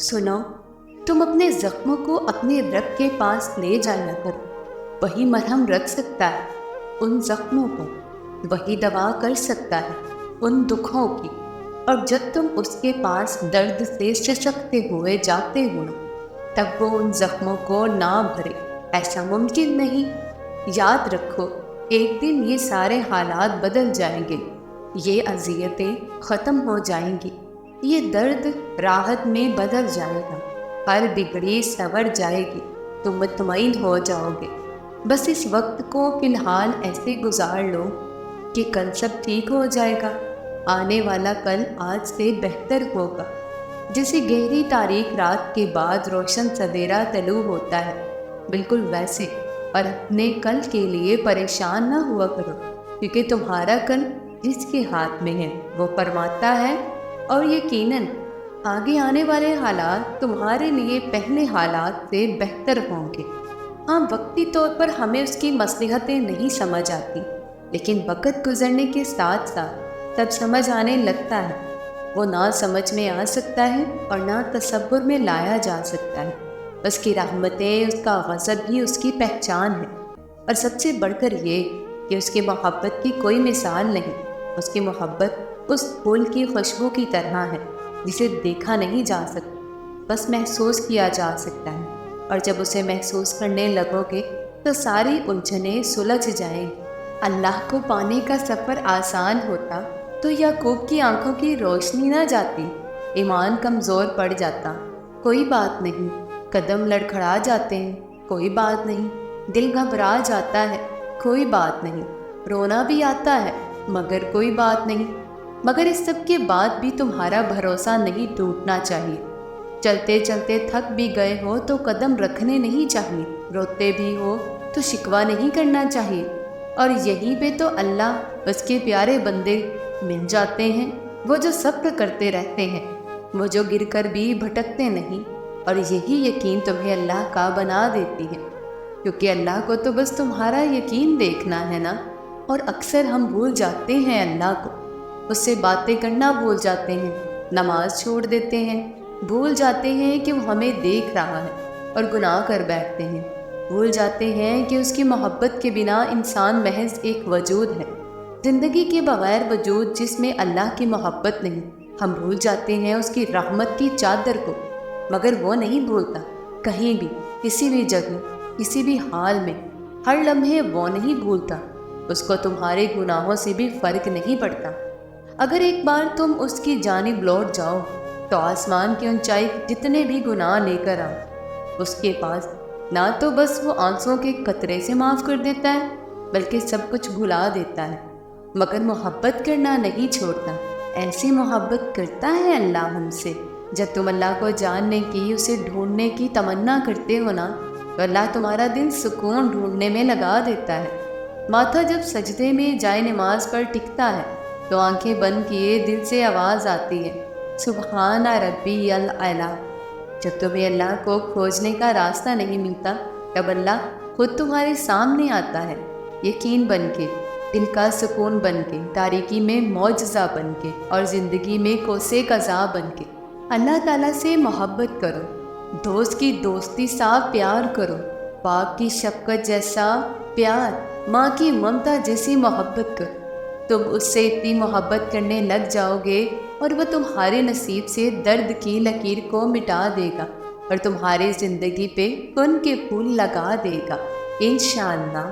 सुनो, तुम अपने जख्मों को अपने रब के पास ले जाया करो। वही मरहम रख सकता है उन जख्मों को, वही दवा कर सकता है उन दुखों की। और जब तुम उसके पास दर्द से सिसकते हुए जाते हो तब वो उन जख्मों को ना भरे, ऐसा मुमकिन नहीं। याद रखो, एक दिन ये सारे हालात बदल जाएंगे, ये अज़ियतें ख़त्म हो जाएंगी, ये दर्द राहत में बदल जाएगा, हर बिगड़ी संवर जाएगी, तुम मुतमईन हो जाओगे। बस इस वक्त को फ़िलहाल ऐसे गुजार लो कि कल सब ठीक हो जाएगा, आने वाला कल आज से बेहतर होगा। जैसे गहरी तारीख रात के बाद रोशन सवेरा तलू होता है, बिल्कुल वैसे। और अपने कल के लिए परेशान ना हुआ करो, क्योंकि तुम्हारा कल जिसके हाथ में है वो फरमाता है। और यकीनन आगे आने वाले हालात तुम्हारे लिए पहले हालात से बेहतर होंगे। हाँ, वक्ती तौर पर हमें उसकी मसलहतें नहीं समझ आती, लेकिन वक्त गुजरने के साथ साथ तब समझ आने लगता है। वो ना समझ में आ सकता है और ना तसव्वुर में लाया जा सकता है। उसकी रहमतें, उसका गज़ब ही उसकी पहचान है। और सबसे बढ़कर ये कि उसकी मोहब्बत की कोई मिसाल नहीं। उसकी मोहब्बत उस फूल की खुशबू की तरह है जिसे देखा नहीं जा सकता, बस महसूस किया जा सकता है। और जब उसे महसूस करने लगोगे तो सारी उलझनें सुलझ जाएंगी। अल्लाह को पाने का सफ़र आसान होता तो याकूब की आंखों की रोशनी ना जाती, ईमान कमज़ोर पड़ जाता, कोई बात नहीं। कदम लड़खड़ा जाते हैं, कोई बात नहीं। दिल घबरा जाता है, कोई बात नहीं। रोना भी आता है, मगर कोई बात नहीं। मगर इस सब के बाद भी तुम्हारा भरोसा नहीं टूटना चाहिए। चलते चलते थक भी गए हो तो कदम रखने नहीं चाहिए, रोते भी हो तो शिकवा नहीं करना चाहिए। और यहीं पे तो अल्लाह उसके प्यारे बंदे मिल जाते हैं, वो जो सब्र करते रहते हैं, वो जो गिरकर भी भटकते नहीं। और यही यकीन तुम्हें अल्लाह का बना देती है, क्योंकि अल्लाह को तो बस तुम्हारा यकीन देखना है ना। और अक्सर हम भूल जाते हैं अल्लाह को, उससे बातें करना भूल जाते हैं, नमाज छोड़ देते हैं, भूल जाते हैं कि वो हमें देख रहा है और गुनाह कर बैठते हैं। भूल जाते हैं कि उसकी मोहब्बत के बिना इंसान महज एक वजूद है, ज़िंदगी के बग़ैर वजूद जिसमें अल्लाह की मोहब्बत नहीं। हम भूल जाते हैं उसकी रहमत की चादर को, मगर वो नहीं भूलता। कहीं भी, किसी भी जगह, किसी भी हाल में, हर लम्हे वो नहीं भूलता। उसको तुम्हारे गुनाहों से भी फ़र्क नहीं पड़ता। अगर एक बार तुम उसकी जानिब लौट जाओ तो आसमान की ऊंचाई जितने भी गुनाह लेकर आओ, उसके पास ना तो बस वो आंसुओं के कतरे से माफ़ कर देता है, बल्कि सब कुछ भुला देता है। मगर मोहब्बत करना नहीं छोड़ता। ऐसी मोहब्बत करता है अल्लाह हमसे। जब तुम अल्लाह को जानने की, उसे ढूंढने की तमन्ना करते हो ना, तो अल्लाह तुम्हारा दिल सुकून ढूंढने में लगा देता है। माथा जब सजदे में जाए नमाज पर टिकता है तो आंखें बंद किए दिल से आवाज़ आती है, सुबहाना रब्बी अल आला। जब तुम्हें अल्लाह को खोजने का रास्ता नहीं मिलता तब अल्लाह खुद तुम्हारे सामने आता है, यकीन बन के, दिल का सुकून बन के, तारीकी में मौजज़ा बन के और ज़िंदगी में कोसे कज़ा बन के। अल्लाह ताला से मोहब्बत करो, दोस्त की दोस्ती सा प्यार करो, बाप की शफ़क़त जैसा प्यार, माँ की ममता जैसी मोहब्बत करो। तुम उससे इतनी मोहब्बत करने लग जाओगे और वह तुम्हारे नसीब से दर्द की लकीर को मिटा देगा और तुम्हारी ज़िंदगी पे खुन के फूल लगा देगा, इंशाअल्लाह।